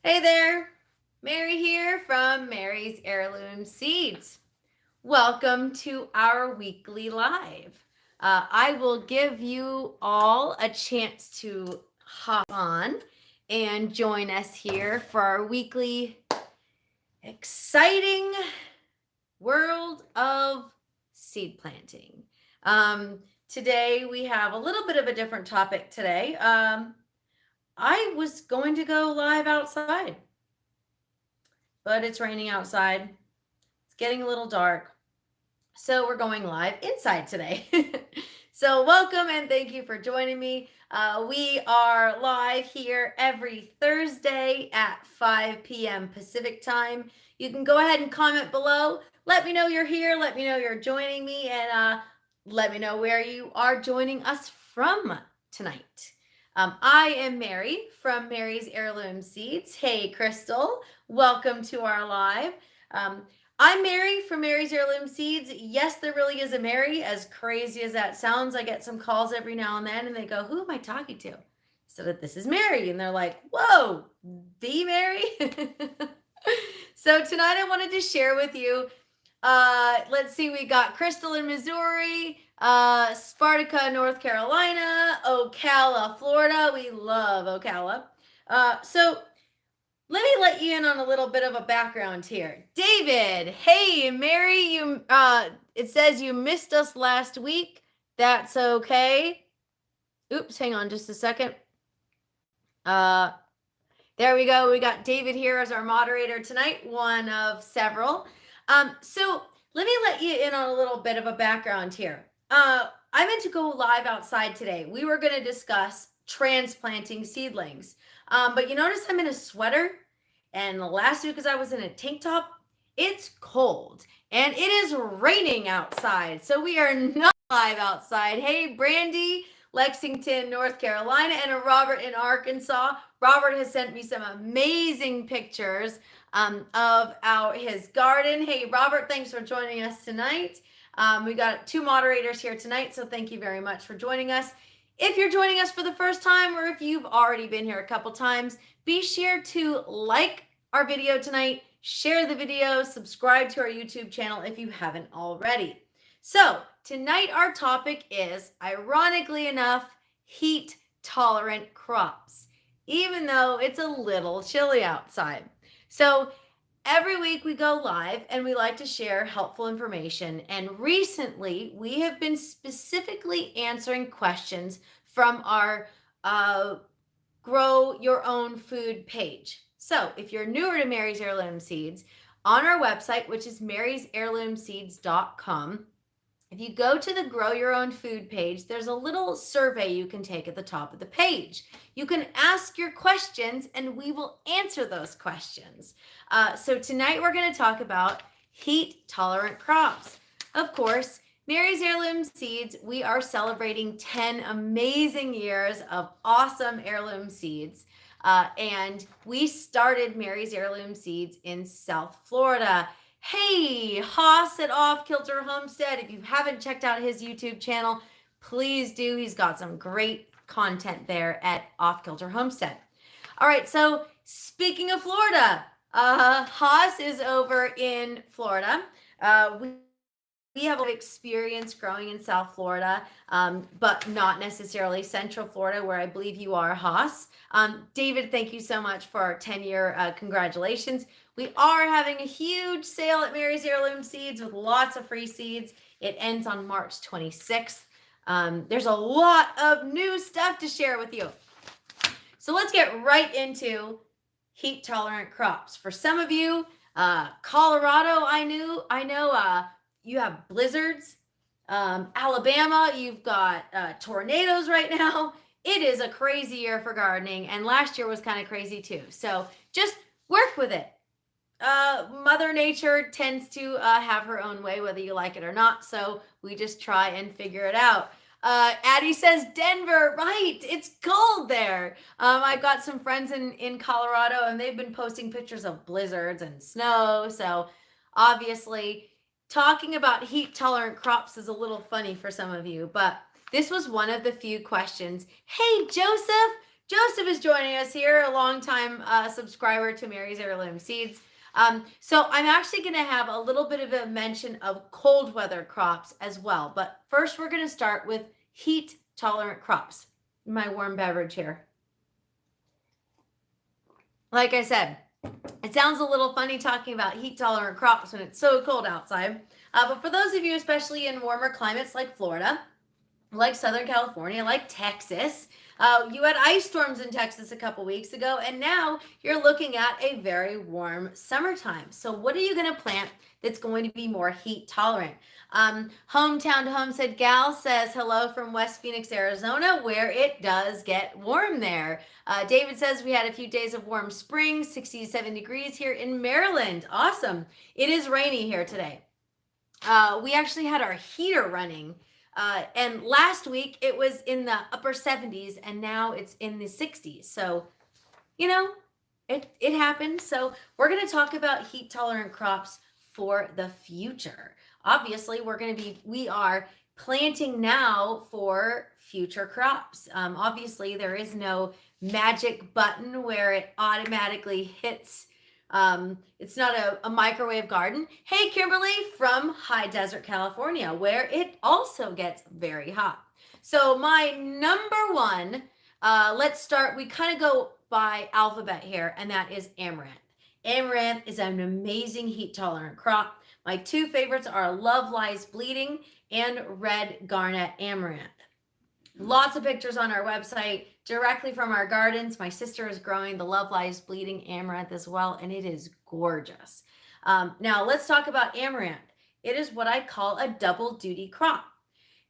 Hey there, Mary here from Mary's Heirloom Seeds. Welcome to our weekly live. I will give you all a chance to hop on and join us here for our weekly exciting world of seed planting. Today we have a little bit of a different topic today. I was going to go live outside, but it's raining outside. It's getting a little dark. So we're going live inside today. So welcome and thank you for joining me. We are live here every Thursday at 5 p.m. Pacific time. You can go ahead and comment below. Let me know you're here. Let me know you're joining me, and let me know where you are joining us from tonight. I am Mary from Mary's Heirloom Seeds. Hey, Crystal, welcome to our live. I'm Mary from Mary's Heirloom Seeds. Yes, there really is a Mary, as crazy as that sounds. I get some calls every now and then, and they go, who am I talking to? So that this is Mary, and they're like, whoa, the Mary? So tonight I wanted to share with you, let's see, we got Crystal in Missouri, Sparta, North Carolina, Ocala, Florida. We love Ocala. So let me let you in on a little bit of a background here. David, hey, Mary, you it says you missed us last week. That's okay. Oops, hang on just a second. There we go. We got David here as our moderator tonight, one of several. So let me let you in on a little bit of a background here. I meant to go live outside today. We were going to discuss transplanting seedlings. But you notice I'm in a sweater, and last week as I was in a tank top, it's cold and it is raining outside. So we are not live outside. Hey, Brandy, Lexington, North Carolina, and a Robert in Arkansas. Robert has sent me some amazing pictures of his garden. Hey, Robert, thanks for joining us tonight. We got two moderators here tonight, so thank you very much for joining us. If you're joining us for the first time, or if you've already been here a couple times, be sure to like our video tonight, share the video, subscribe to our YouTube channel if you haven't already. So tonight our topic is, ironically enough, heat-tolerant crops, even though it's a little chilly outside. So every week we go live and we like to share helpful information. And recently we have been specifically answering questions from our Grow Your Own Food page. So if you're newer to Mary's Heirloom Seeds, on our website, which is marysheirloomseeds.com, if you go to the Grow Your Own Food page, there's a little survey you can take at the top of the page. You can ask your questions and we will answer those questions. So tonight we're going to talk about heat-tolerant crops. Of course, Mary's Heirloom Seeds, we are celebrating 10 amazing years of awesome heirloom seeds. And we started Mary's Heirloom Seeds in South Florida. Hey, Haas at Off Kilter Homestead. If you haven't checked out his YouTube channel, please do. He's got some great content there at Off Kilter Homestead. All right, so speaking of Florida, Haas is over in Florida. We have experience growing in South Florida, but not necessarily Central Florida, where I believe you are, Haas. David, thank you so much for our 10-year congratulations. We are having a huge sale at Mary's Heirloom Seeds with lots of free seeds. It ends on March 26th. There's a lot of new stuff to share with you. So let's get right into heat-tolerant crops. For some of you, Colorado, I know you have blizzards. Alabama, you've got tornadoes right now. It is a crazy year for gardening, and last year was kind of crazy too. So just work with it. Mother Nature tends to have her own way, whether you like it or not. So we just try and figure it out. Addie says Denver, right? It's cold there. I've got some friends in Colorado, and they've been posting pictures of blizzards and snow. So obviously, talking about heat-tolerant crops is a little funny for some of you, but this was one of the few questions. Hey, Joseph, Joseph is joining us here, a longtime subscriber to Mary's Heirloom Seeds. So I'm actually going to have a little bit of a mention of cold weather crops as well. But first, we're going to start with heat tolerant crops. My warm beverage here. Like I said, it sounds a little funny talking about heat tolerant crops when it's so cold outside. But for those of you, especially in warmer climates like Florida, like Southern California, like Texas, you had ice storms in Texas a couple weeks ago, and now you're looking at a very warm summertime. So what are you going to plant that's going to be more heat tolerant? Hometown to Home said, Gal says, hello from West Phoenix, Arizona, where it does get warm there. David says we had a few days of warm spring, 67 degrees here in Maryland. Awesome. It is rainy here today. We actually had our heater running. And last week it was in the upper 70s and now it's in the 60s. So, you know, it happens. So we're going to talk about heat tolerant crops for the future. Obviously, we are planting now for future crops. Obviously, there is no magic button where it automatically hits. It's not a microwave garden. Hey, Kimberly from High Desert, California, where it also gets very hot. So my number one, let's start, we kind of go by alphabet here, and that is amaranth. Amaranth is an amazing heat tolerant crop. My two favorites are Love Lies Bleeding and Red Garnet Amaranth. Lots of pictures on our website directly from our gardens. My sister is growing the Love Lies Bleeding Amaranth as well, and it is gorgeous. Now let's talk about amaranth. It is what I call a double duty crop.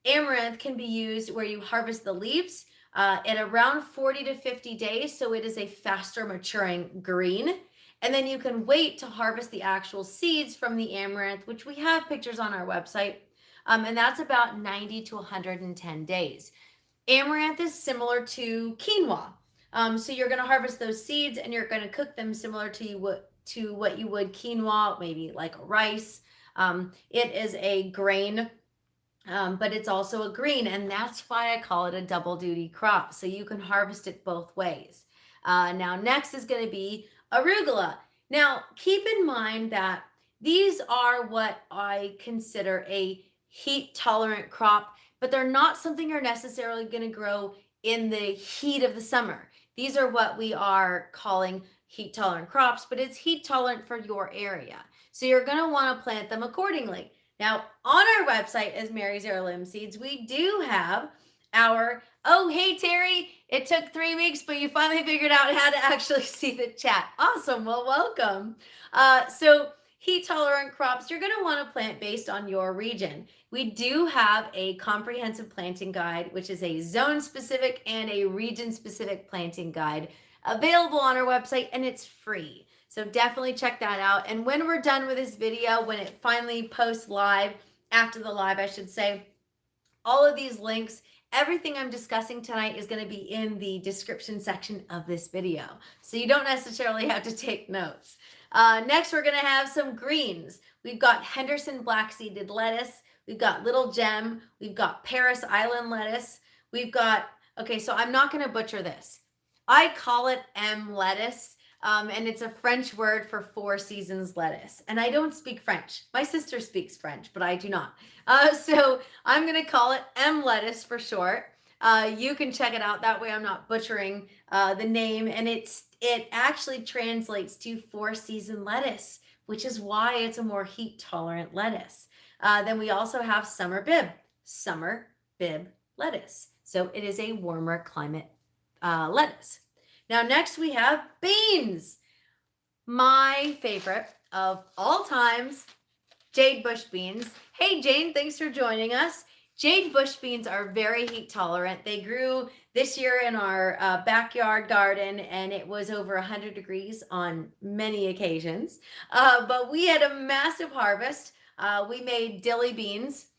Amaranth can be used where you harvest the leaves at around 40 to 50 days, so it is a faster maturing green. And then you can wait to harvest the actual seeds from the amaranth, which we have pictures on our website, and that's about 90 to 110 days. Amaranth is similar to quinoa. So you're going to harvest those seeds and you're going to cook them similar to what you would quinoa, maybe like rice. It is a grain, but it's also a green, and that's why I call it a double duty crop. So you can harvest it both ways. Now, next is going to be arugula. Now, keep in mind that these are what I consider a heat tolerant crop, but they're not something you're necessarily going to grow in the heat of the summer. These are what we are calling heat tolerant crops, but it's heat tolerant for your area. So you're going to want to plant them accordingly. Now, on our website as Mary's Heirloom Seeds, we do have our, oh, hey, Terry, it took 3 weeks, but you finally figured out how to actually see the chat. Awesome. Well, welcome. So heat tolerant crops, you're going to want to plant based on your region. We do have a comprehensive planting guide, which is a zone specific and a region specific planting guide available on our website, and it's free. So definitely check that out. And when we're done with this video, when it finally posts live, after the live, I should say, all of these links, everything I'm discussing tonight is going to be in the description section of this video. So you don't necessarily have to take notes. Next, we're going to have some greens. We've got Henderson black seeded lettuce. We've got Little Gem. We've got Paris Island lettuce. We've got, okay, so I'm not going to butcher this. I call it M lettuce. And it's a French word for 4 seasons lettuce. And I don't speak French. My sister speaks French, but I do not. So I'm going to call it M lettuce for short. You can check it out. That way I'm not butchering the name. And it actually translates to 4 season lettuce, which is why it's a more heat tolerant lettuce. Then we also have summer bib lettuce. So it is a warmer climate lettuce. Now, next we have beans. My favorite of all times, jade bush beans. Hey, Jane, thanks for joining us. Jade bush beans are very heat tolerant. They grew this year in our backyard garden, and it was over 100 degrees on many occasions. But we had a massive harvest. We made dilly beans.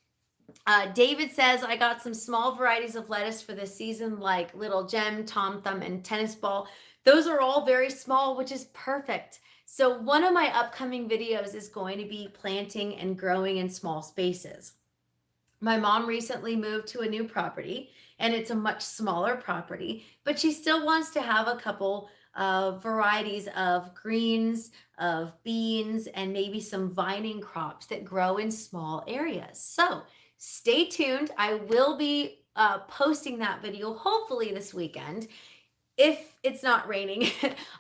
David says, I got some small varieties of lettuce for this season, like Little Gem, Tom Thumb, and Tennis Ball. Those are all very small, which is perfect. So one of my upcoming videos is going to be planting and growing in small spaces. My mom recently moved to a new property, and it's a much smaller property, but she still wants to have a couple of varieties of greens, of beans, and maybe some vining crops that grow in small areas. So stay tuned. I will be posting that video hopefully this weekend. If it's not raining,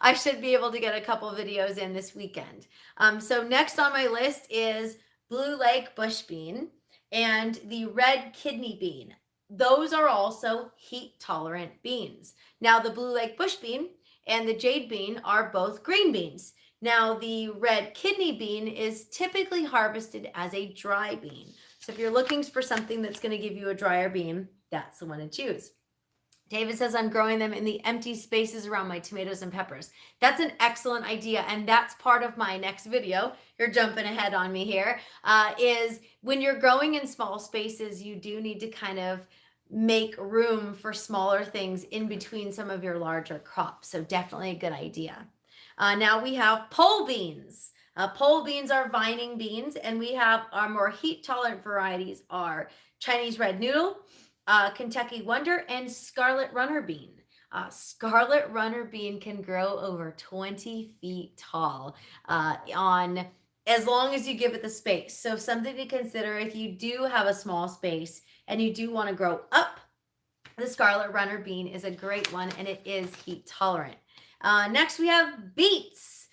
I should be able to get a couple videos in this weekend. So next on my list is Blue Lake Bush Bean and the Red Kidney Bean. Those are also heat tolerant beans. Now the Blue Lake Bush Bean and the Jade Bean are both green beans. Now the Red Kidney Bean is typically harvested as a dry bean. So if you're looking for something that's going to give you a drier bean, that's the one to choose. David says, I'm growing them in the empty spaces around my tomatoes and peppers. That's an excellent idea. And that's part of my next video. You're jumping ahead on me here. Is when you're growing in small spaces, you do need to kind of make room for smaller things in between some of your larger crops. So definitely a good idea. Now we have pole beans. Pole beans are vining beans, and we have our more heat tolerant varieties are Chinese red noodle, Kentucky Wonder, and Scarlet Runner Bean. Scarlet Runner Bean can grow over 20 feet tall on as long as you give it the space. So something to consider if you do have a small space and you do want to grow up, the Scarlet Runner Bean is a great one, and it is heat tolerant. Next, we have beets.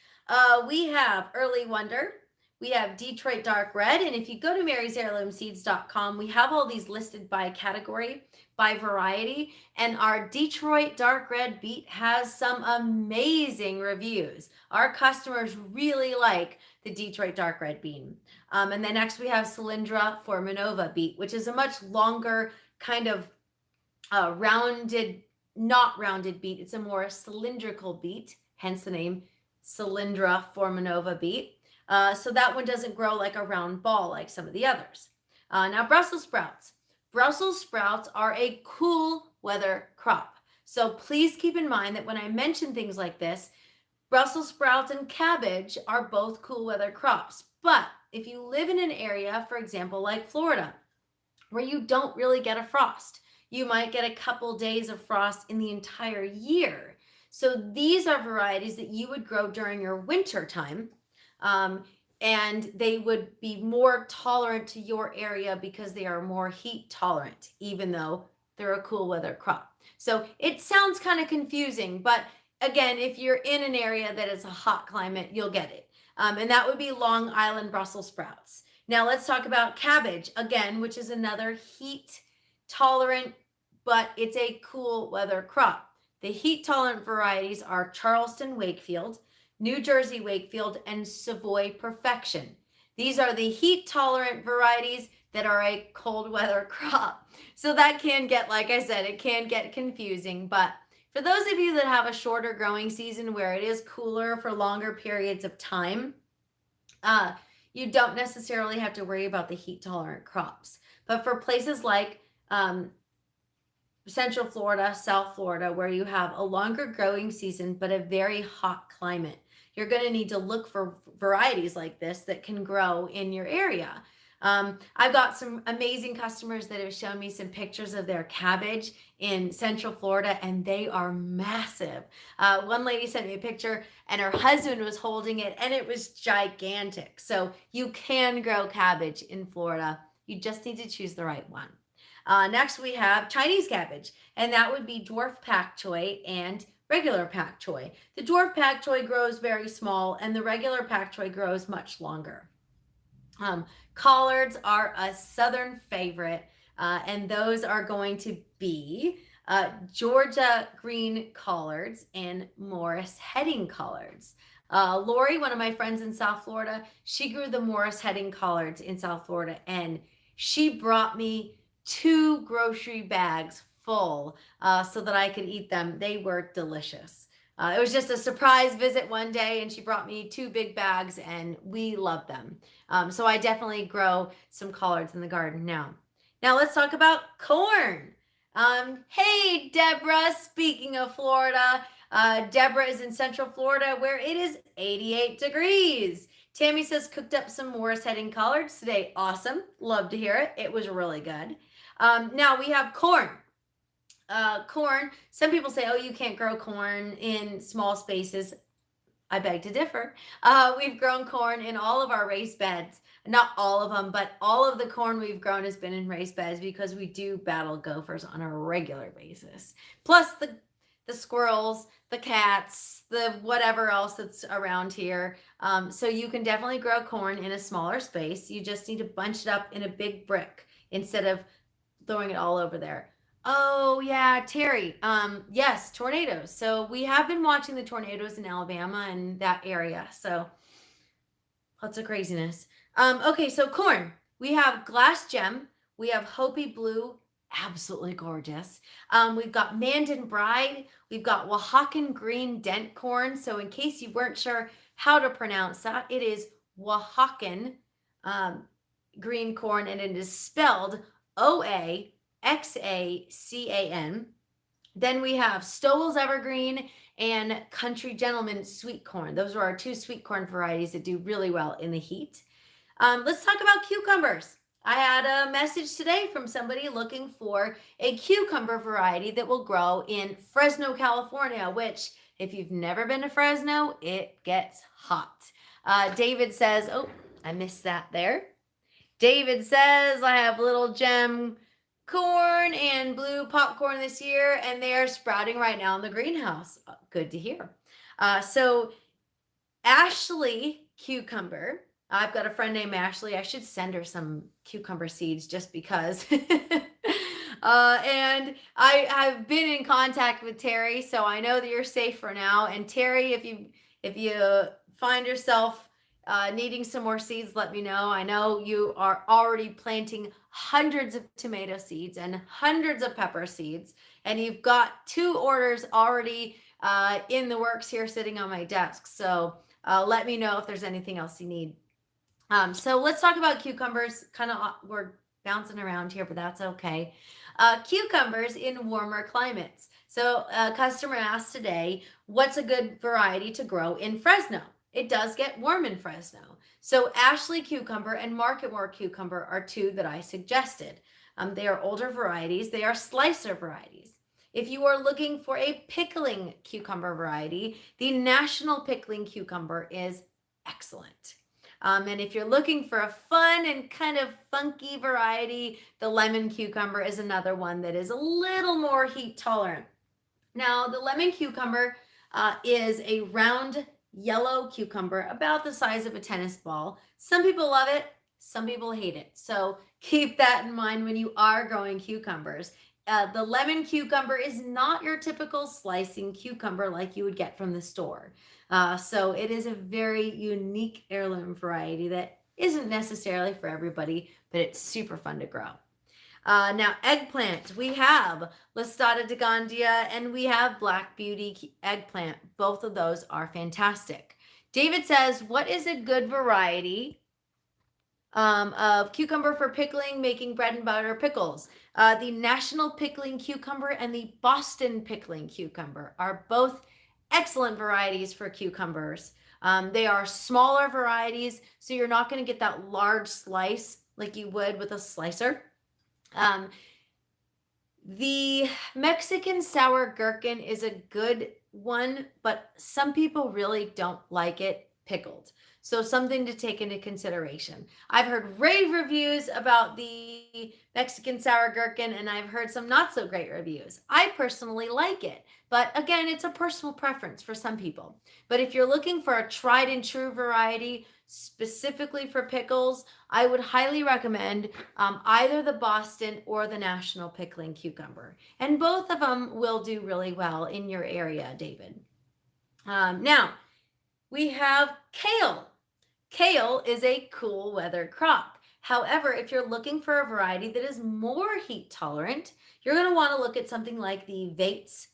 We have Early Wonder. We have Detroit Dark Red, and if you go to marysheirloomseeds.com, we have all these listed by category, by variety, and our Detroit Dark Red beet has some amazing reviews. Our customers really like the Detroit Dark Red bean. And then next we have Cylindra forminova beet, which is a much longer kind of rounded, not rounded beet. It's a more cylindrical beet, hence the name Cylindra forminova beet. So that one doesn't grow like a round ball like some of the others. Now Brussels sprouts. Brussels sprouts are a cool weather crop. So please keep in mind that when I mention things like this, Brussels sprouts and cabbage are both cool weather crops. But if you live in an area, for example, like Florida, where you don't really get a frost, you might get a couple days of frost in the entire year. So these are varieties that you would grow during your winter time. And they would be more tolerant to your area because they are more heat tolerant, even though they're a cool weather crop. So it sounds kind of confusing, but again, if you're in an area that is a hot climate, you'll get it. And that would be Long Island Brussels sprouts. Now let's talk about cabbage again, which is another heat tolerant, but it's a cool weather crop. The heat tolerant varieties are Charleston Wakefield, New Jersey Wakefield, and Savoy Perfection. These are the heat tolerant varieties that are a cold weather crop. So that can get, like I said, it can get confusing, but for those of you that have a shorter growing season where it is cooler for longer periods of time, you don't necessarily have to worry about the heat tolerant crops. But for places like Central Florida, South Florida, where you have a longer growing season but a very hot climate, you're going to need to look for varieties like this that can grow in your area. I've got some amazing customers that have shown me some pictures of their cabbage in Central Florida, and they are massive. One lady sent me a picture, and her husband was holding it, and it was gigantic. So you can grow cabbage in Florida. You just need to choose the right one. Next, we have Chinese cabbage, and that would be dwarf pak choi and regular pak choi. The dwarf pak choi grows very small, and the regular pak choi grows much longer. Collards are a southern favorite, and those are going to be Georgia green collards and Morris heading collards. Lori, one of my friends in South Florida, she grew the Morris heading collards in South Florida, and she brought me 2 grocery bags full so that I could eat them. They were delicious. It was just a surprise visit one day, and she brought me 2 big bags, and we love them. So I definitely grow some collards in the garden now. Now let's talk about corn. Hey, Deborah, speaking of Florida, Deborah is in Central Florida where it is 88 degrees. Tammy says, cooked up some Morris heading collards today. Awesome. Love to hear it. It was really good. Now we have corn. Corn, some people say, oh, you can't grow corn in small spaces. I beg to differ. We've grown corn in all of our raised beds. Not all of them, but all of the corn we've grown has been in raised beds because we do battle gophers on a regular basis. Plus the squirrels, the cats, the whatever else that's around here. So you can definitely grow corn in a smaller space. You just need to bunch it up in a big brick instead of throwing it all over there. Oh yeah, Terry. Yes, tornadoes. So we have been watching the tornadoes in Alabama and that area. So lots of craziness. Okay, so corn. We have glass gem. We have Hopi blue, absolutely gorgeous. We've got Mandan bride. We've got Oaxacan green dent corn. So in case you weren't sure how to pronounce that, it is Oaxacan green corn, and it is spelled Oaxacan. Then we have Stowell's Evergreen and Country Gentleman Sweet Corn. Those are our two sweet corn varieties that do really well in the heat. Let's talk about cucumbers. I had a message today from somebody looking for a cucumber variety that will grow in Fresno, California, which if you've never been to Fresno, it gets hot. David says, oh, I missed that there. David says, I have little gem corn and blue popcorn this year, and they are sprouting right now in the greenhouse. Good to hear. So Ashley cucumber, I've got a friend named Ashley. I should send her some cucumber seeds just because. And I've been in contact with Terry, so I know that you're safe for now. And Terry, if you find yourself needing some more seeds, let me know. I know you are already planting hundreds of tomato seeds and hundreds of pepper seeds, and you've got 2 orders already in the works here sitting on my desk. So let me know if there's anything else you need. So let's talk about cucumbers. Kind of we're bouncing around here, but that's okay. Cucumbers in warmer climates. So a customer asked today, what's a good variety to grow in Fresno? It does get warm in Fresno. So Ashley cucumber and Marketmore cucumber are 2 that I suggested. They are older varieties. They are slicer varieties. If you are looking for a pickling cucumber variety, the National Pickling Cucumber is excellent. And if you're looking for a fun and kind of funky variety, the lemon cucumber is another one that is a little more heat tolerant. Now, the lemon cucumber is a round yellow cucumber about the size of a tennis ball. Some people love it, some people hate it. So keep that in mind when you are growing cucumbers. The lemon cucumber is not your typical slicing cucumber like you would get from the store. So it is a very unique heirloom variety that isn't necessarily for everybody, but it's super fun to grow. Now, eggplant, we have Listata de Gandia and we have Black Beauty eggplant. Both of those are fantastic. David says, what is a good variety of cucumber for pickling, making bread and butter pickles? The National Pickling Cucumber and the Boston Pickling Cucumber are both excellent varieties for cucumbers. They are smaller varieties, so you're not going to get that large slice like you would with a slicer. The Mexican sour gherkin is a good one, but some people really don't like it pickled. So something to take into consideration. I've heard rave reviews about the Mexican sour gherkin, and I've heard some not so great reviews. I personally like it, but again, it's a personal preference for some people. But if you're looking for a tried and true variety, specifically for pickles, I would highly recommend either the Boston or the National Pickling Cucumber. And both of them will do really well in your area, David. Now, we have kale. Kale is a cool weather crop. However, if you're looking for a variety that is more heat tolerant, you're going to want to look at something like the Vates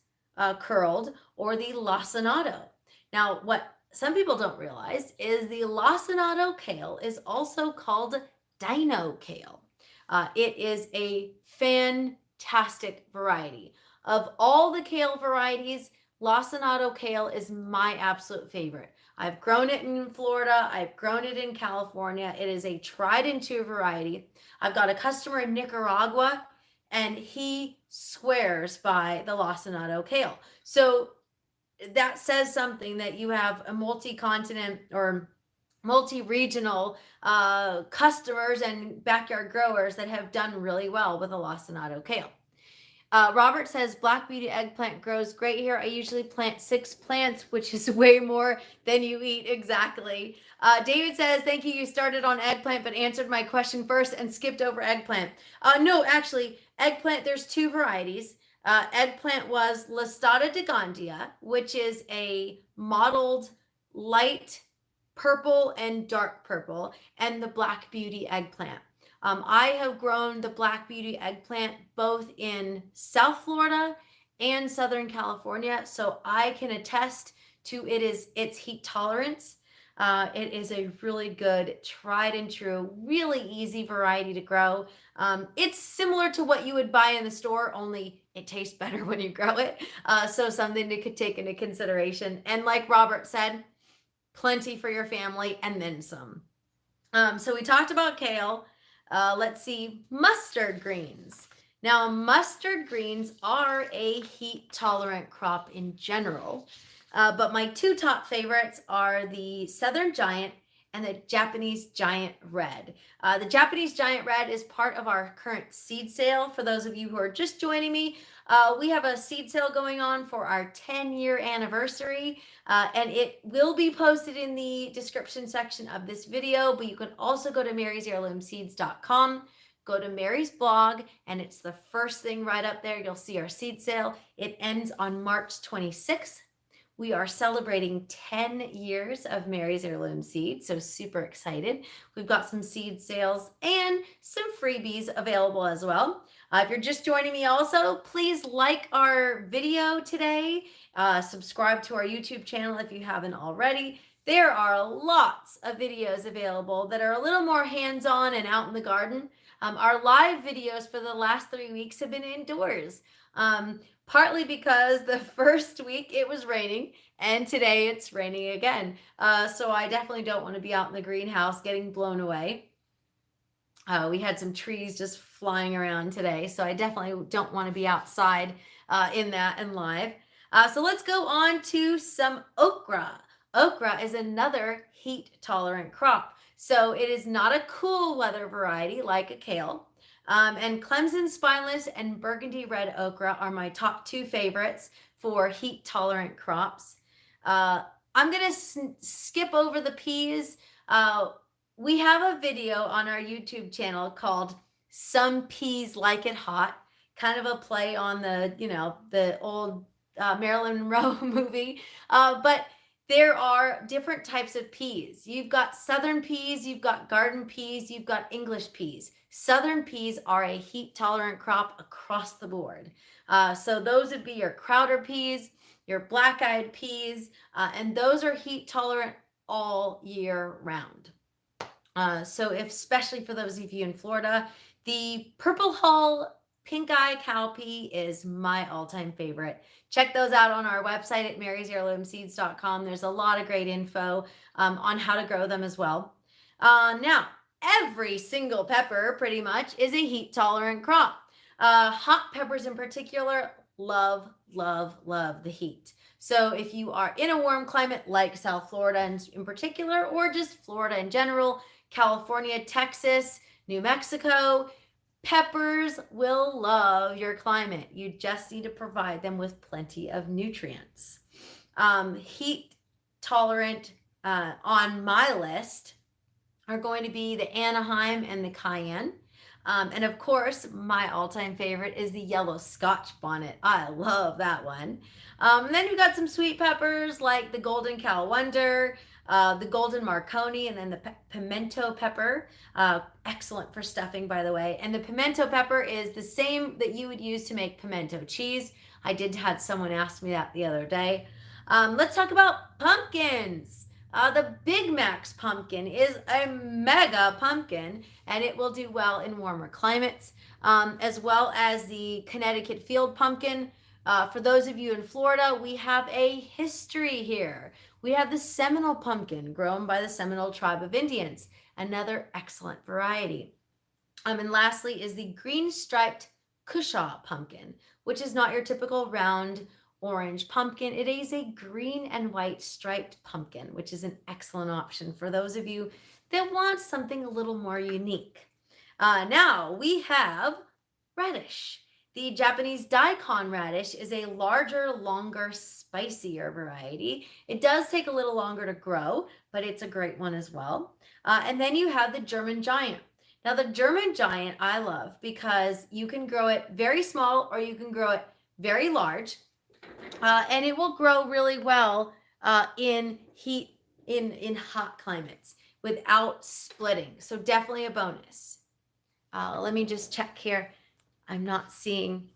curled or the lacinato. Now, what some people don't realize is the lacinato kale is also called dino kale. It is a fantastic variety. Of all the kale varieties, lacinato kale is my absolute favorite. I've grown it in Florida. I've grown it in California. It is a tried and true variety. I've got a customer in Nicaragua, and he squares by the lacinato kale. So that says something, that you have a multi-continent or multi-regional customers and backyard growers that have done really well with a lacinato kale. Robert says, Black Beauty eggplant grows great here. I usually plant 6 plants, which is way more than you eat. Exactly. David says, thank you. You started on eggplant, but answered my question first and skipped over eggplant. No, actually, eggplant, there's 2 varieties. Eggplant was Listata de Gandia, which is a mottled light purple and dark purple, and the Black Beauty eggplant. I have grown the Black Beauty eggplant both in South Florida and Southern California, so I can attest to its heat tolerance. It is a really good, tried and true, really easy variety to grow. It's similar to what you would buy in the store, only it tastes better when you grow it. So something to take into consideration. And like Robert said, plenty for your family and then some. So we talked about kale. Let's see, mustard greens. Now, mustard greens are a heat tolerant crop in general, but my 2 top favorites are the Southern Giant and the Japanese Giant Red. The Japanese Giant Red is part of our current seed sale. For those of you who are just joining me, we have a seed sale going on for our 10-year anniversary, and it will be posted in the description section of this video, but you can also go to marysheirloomseeds.com, go to Mary's blog, and it's the first thing right up there. You'll see our seed sale. It ends on March 26th. We are celebrating 10 years of Mary's Heirloom Seeds, so super excited. We've got some seed sales and some freebies available as well. If you're just joining me also, please like our video today. Subscribe to our YouTube channel if you haven't already. There are lots of videos available that are a little more hands-on and out in the garden. Our live videos for the last 3 weeks have been indoors. Partly because the first week it was raining and today it's raining again. So I definitely don't want to be out in the greenhouse getting blown away. We had some trees just flying around today, so I definitely don't want to be outside in that and live. So let's go on to some okra. Okra is another heat tolerant crop. So it is not a cool weather variety like a kale. And Clemson Spineless and Burgundy Red Okra are my top 2 favorites for heat tolerant crops. I'm going to skip over the peas. We have a video on our YouTube channel called Some Peas Like It Hot, kind of a play on the old Marilyn Monroe movie. But there are different types of peas. You've got southern peas, you've got garden peas, you've got English peas. Southern peas are a heat tolerant crop across the board. So those would be your Crowder peas, your black-eyed peas, and those are heat tolerant all year round. So especially for those of you in Florida, the Purple Hull Pink Eye Cowpea is my all-time favorite. Check those out on our website at marysheirloomseeds.com. There's a lot of great info on how to grow them as well. Now, every single pepper pretty much is a heat tolerant crop. Hot peppers in particular love the heat. So if you are in a warm climate like South Florida in particular, or just Florida in general, California, Texas, New Mexico, peppers will love your climate. You just need to provide them with plenty of nutrients. Heat tolerant on my list are going to be the Anaheim and the Cayenne. And of course, my all-time favorite is the yellow Scotch bonnet. I love that one. And then we've got some sweet peppers like the Golden Cal Wonder, the Golden Marconi, and then the pimento pepper. Excellent for stuffing, by the way. And the pimento pepper is the same that you would use to make pimento cheese. I did have someone ask me that the other day. Let's talk about pumpkins. The Big Mac's pumpkin is a mega pumpkin, and it will do well in warmer climates, as well as the Connecticut field pumpkin. For those of you in Florida, we have a history here. We have the Seminole pumpkin, grown by the Seminole tribe of Indians, another excellent variety. And lastly is the green striped cushaw pumpkin, which is not your typical round orange pumpkin. It is a green and white striped pumpkin, which is an excellent option for those of you that want something a little more unique. Now we have radish. The Japanese daikon radish is a larger, longer, spicier variety. It does take a little longer to grow, but it's a great one as well. And then you have the German giant. Now, the German giant I love because you can grow it very small or you can grow it very large, and it will grow really well in hot climates without splitting. So definitely a bonus. Let me just check here. I'm not seeing.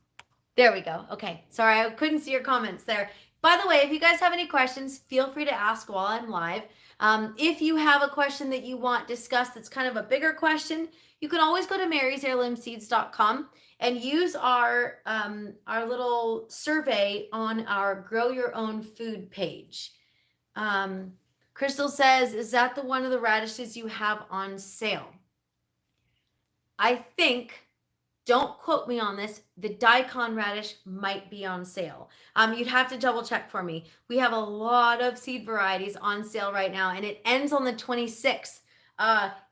There we go. Okay. Sorry, I couldn't see your comments there. By the way, if you guys have any questions, feel free to ask while I'm live. If you have a question that you want discussed that's kind of a bigger question, you can always go to marysheirloomseeds.com and use our little survey on our Grow Your Own Food page. Crystal says, is that the one of the radishes you have on sale? I think, don't quote me on this, the daikon radish might be on sale. You'd have to double check for me. We have a lot of seed varieties on sale right now, and it ends on the 26th.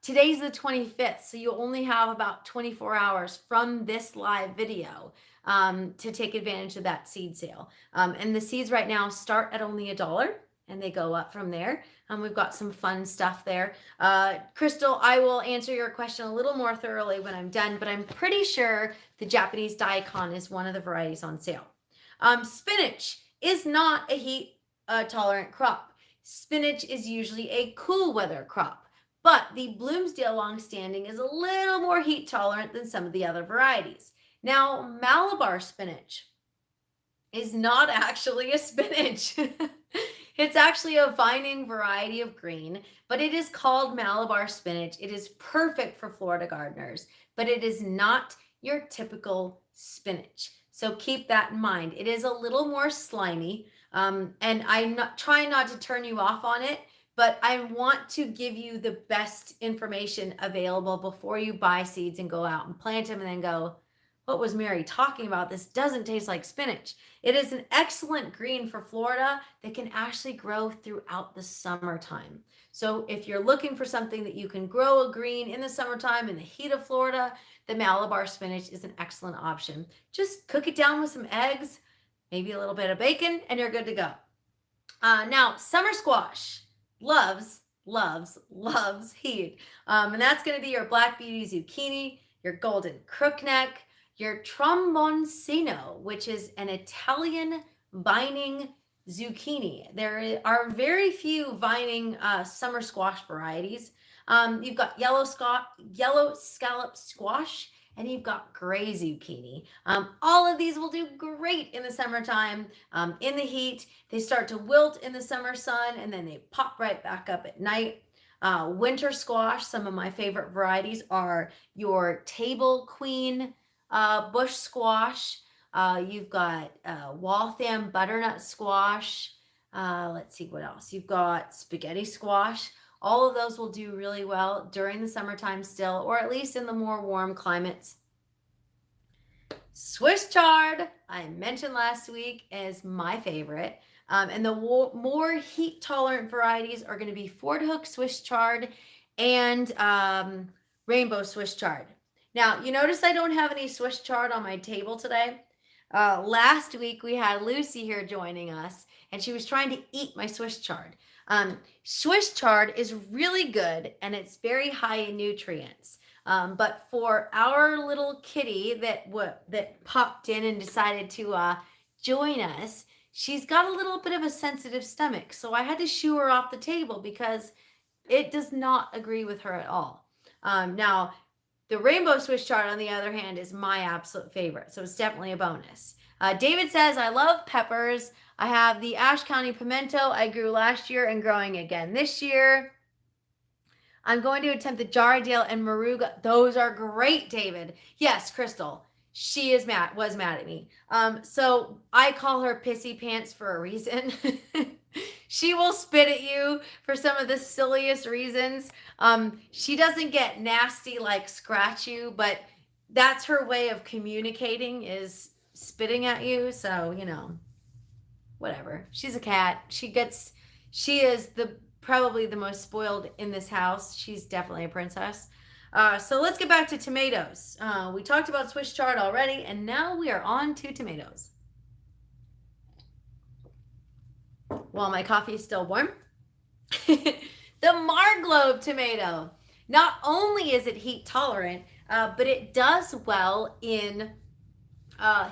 Today's the 25th, so you only have about 24 hours from this live video to take advantage of that seed sale. And the seeds right now start at only $1, and they go up from there. We've got some fun stuff there. Crystal, I will answer your question a little more thoroughly when I'm done, but I'm pretty sure the Japanese daikon is one of the varieties on sale. Spinach is not a heat tolerant crop. Spinach is usually a cool weather crop, but the Bloomsdale longstanding is a little more heat tolerant than some of the other varieties. Now, Malabar spinach is not actually a spinach. It's actually a vining variety of green, but it is called Malabar spinach. It is perfect for Florida gardeners, but it is not your typical spinach. So keep that in mind. It is a little more slimy, and I'm not trying not to turn you off on it, but I want to give you the best information available before you buy seeds and go out and plant them and then go, what was Mary talking about? This doesn't taste like spinach. It is an excellent green for Florida that can actually grow throughout the summertime. So if you're looking for something that you can grow a green in the summertime in the heat of Florida, the Malabar spinach is an excellent option. Just cook it down with some eggs, maybe a little bit of bacon, and you're good to go. Now, summer squash loves heat. And that's going to be your black beauty zucchini, your golden crookneck, your tromboncino, which is an Italian vining zucchini. There are very few vining summer squash varieties. You've got yellow scallop squash, and you've got gray zucchini. All of these will do great in the summertime. In the heat, they start to wilt in the summer sun, and then they pop right back up at night. Winter squash, some of my favorite varieties are your table queen bush squash. You've got Waltham butternut squash. Let's see what else. You've got spaghetti squash. All of those will do really well during the summertime still, or at least in the more warm climates. Swiss chard, I mentioned last week, is my favorite. And the more heat tolerant varieties are going to be Ford Hook Swiss chard and rainbow Swiss chard. Now, you notice I don't have any Swiss chard on my table today. Last week we had Lucy here joining us, and she was trying to eat my Swiss chard. Swiss chard is really good, and it's very high in nutrients. But for our little kitty that popped in and decided to join us, she's got a little bit of a sensitive stomach. So I had to shoo her off the table because it does not agree with her at all. Now, the rainbow Swiss chard, on the other hand, is my absolute favorite. So it's definitely a bonus. David says, I love peppers. I have the Ashe County pimento I grew last year and growing again this year. I'm going to attempt the Jarradale and Moruga. Those are great, David. Yes, Crystal. She was mad at me. So I call her Pissy Pants for a reason. She will spit at you for some of the silliest reasons. She doesn't get nasty like scratch you, but that's her way of communicating, is spitting at you. So, whatever. She's a cat. She is probably the most spoiled in this house. She's definitely a princess. So let's get back to tomatoes. We talked about Swiss chard already, and now we are on to tomatoes. While my coffee is still warm, the Marglobe tomato. Not only is it heat tolerant, but it does well in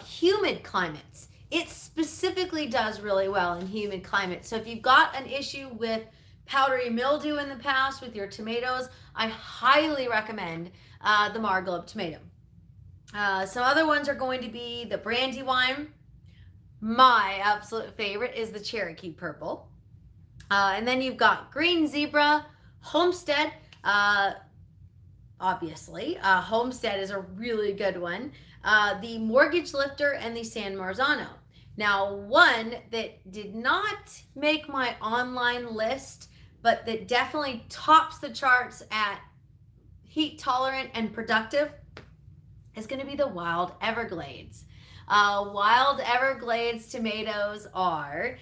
humid climates. It specifically does really well in humid climates. So if you've got an issue with powdery mildew in the past with your tomatoes, I highly recommend the Marglobe tomato. Some other ones are going to be the Brandywine. My absolute favorite is the Cherokee Purple. And then you've got Green Zebra, Homestead. Obviously, Homestead is a really good one. The Mortgage Lifter and the San Marzano. Now, one that did not make my online list, but that definitely tops the charts at heat tolerant and productive, is going to be the Wild Everglades. Wild Everglades tomatoes are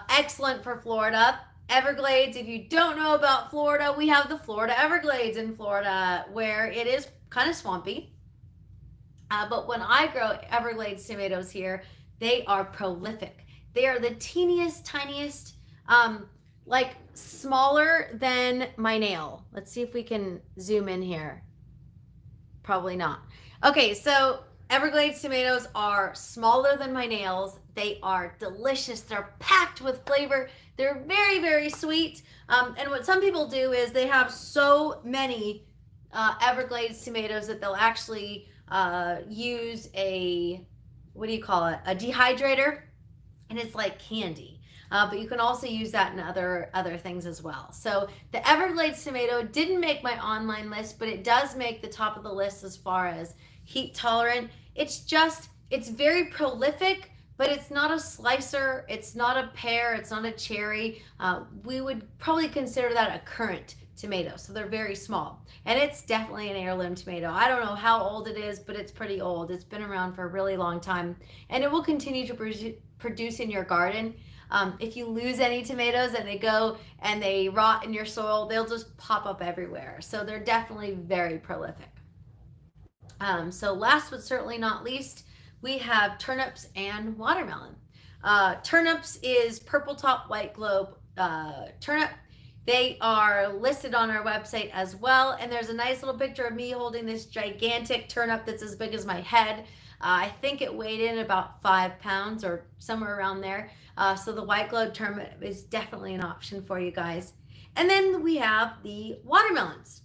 excellent for Florida. Everglades, if you don't know about Florida, we have the Florida Everglades in Florida, where it is kind of swampy. But when I grow Everglades tomatoes here, they are prolific. They are the teeniest, tiniest, like smaller than my nail. Let's see if we can zoom in here. Probably not. Okay, so Everglades tomatoes are smaller than my nails. They are delicious. They're packed with flavor. They're very, very sweet. And what some people do is they have so many Everglades tomatoes that they'll actually use a, what do you call it? A dehydrator, and it's like candy. But you can also use that in other things as well. So the Everglades tomato didn't make my online list, but it does make the top of the list as far as heat tolerant. It's very prolific, but it's not a slicer. It's not a pear. It's not a cherry. We would probably consider that a currant tomato. So they're very small, and it's definitely an heirloom tomato. I don't know how old it is, but it's pretty old. It's been around for a really long time, and it will continue to produce in your garden. If you lose any tomatoes and they go and they rot in your soil, they'll just pop up everywhere. So they're definitely very prolific. So last but certainly not least, we have turnips and watermelon. Turnips is purple top white globe turnip. They are listed on our website as well, and there's a nice little picture of me holding this gigantic turnip that's as big as my head. I think it weighed in about 5 pounds or somewhere around there. So the white globe turnip is definitely an option for you guys. And then we have the watermelons.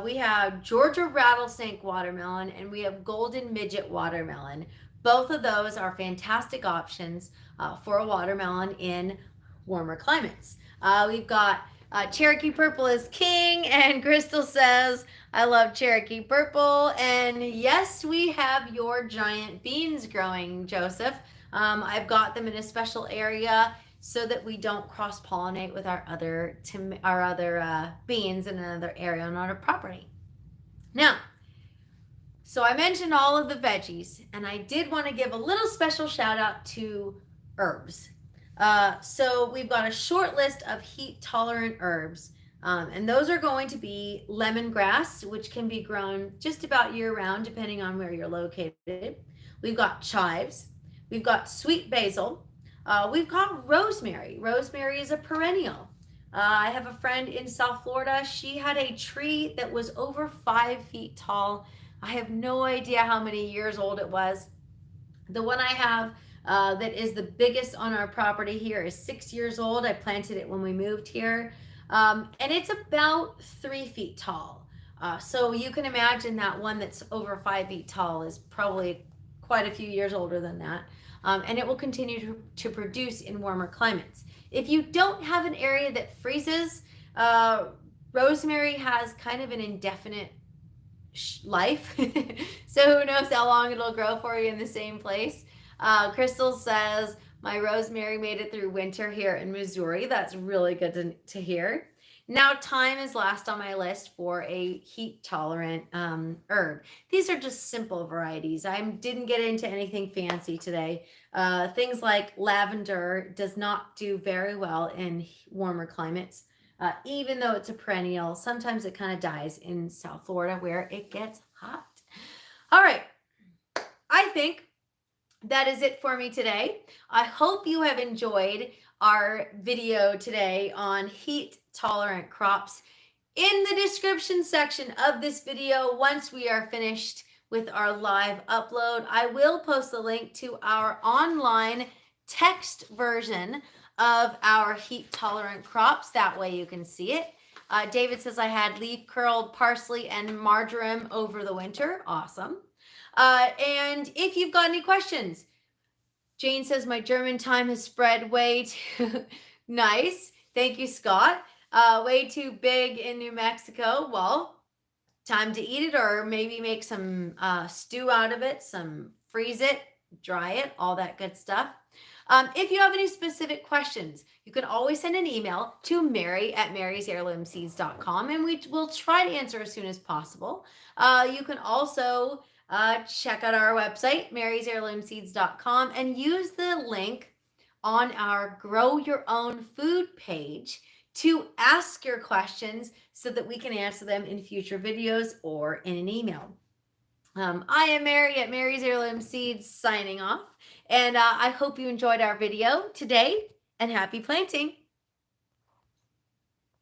We have Georgia rattlesnake watermelon, and we have golden midget watermelon. Both of those are fantastic options for a watermelon in warmer climates. We've got Cherokee Purple is king, and Crystal says, I love Cherokee Purple. And yes, we have your giant beans growing, Joseph. I've got them in a special area so that we don't cross-pollinate with our other beans in another area on our property. Now, so I mentioned all of the veggies, and I did want to give a little special shout out to herbs. So we've got a short list of heat tolerant herbs, and those are going to be lemongrass, which can be grown just about year round depending on where you're located. We've got chives. We've got sweet basil. We've got rosemary. Rosemary is a perennial. I have a friend in South Florida. She had a tree that was over 5 feet tall. I have no idea how many years old it was. The one I have that is the biggest on our property here is 6 years old. I planted it when we moved here. And it's about 3 feet tall. So you can imagine that one that's over 5 feet tall is probably quite a few years older than that. And it will continue to produce in warmer climates. If you don't have an area that freezes, rosemary has kind of an indefinite life. So who knows how long it'll grow for you in the same place. Crystal says, my rosemary made it through winter here in Missouri. That's really good to hear. Now, thyme is last on my list for a heat tolerant herb. These are just simple varieties. I didn't get into anything fancy today. Things like lavender does not do very well in warmer climates. Even though it's a perennial, sometimes it kind of dies in South Florida where it gets hot. All right, I think that is it for me today. I hope you have enjoyed our video today on heat tolerant crops. In the description section of this video, once we are finished with our live upload, I will post the link to our online text version of our heat tolerant crops. That way you can see it. David says I had leaf curled parsley and marjoram over the winter. Awesome. And if you've got any questions, Jane says my German thyme has spread way too nice. Thank you, Scott. Way too big in New Mexico. Well, time to eat it, or maybe make some stew out of it, some freeze it, dry it, all that good stuff. If you have any specific questions, you can always send an email to mary@marysheirloomseeds.com, and we will try to answer as soon as possible. You can also check out our website, marysheirloomseeds.com, and use the link on our Grow Your Own Food page to ask your questions so that we can answer them in future videos or in an email. I am Mary at Mary's Heirloom Seeds signing off, and I hope you enjoyed our video today, and happy planting.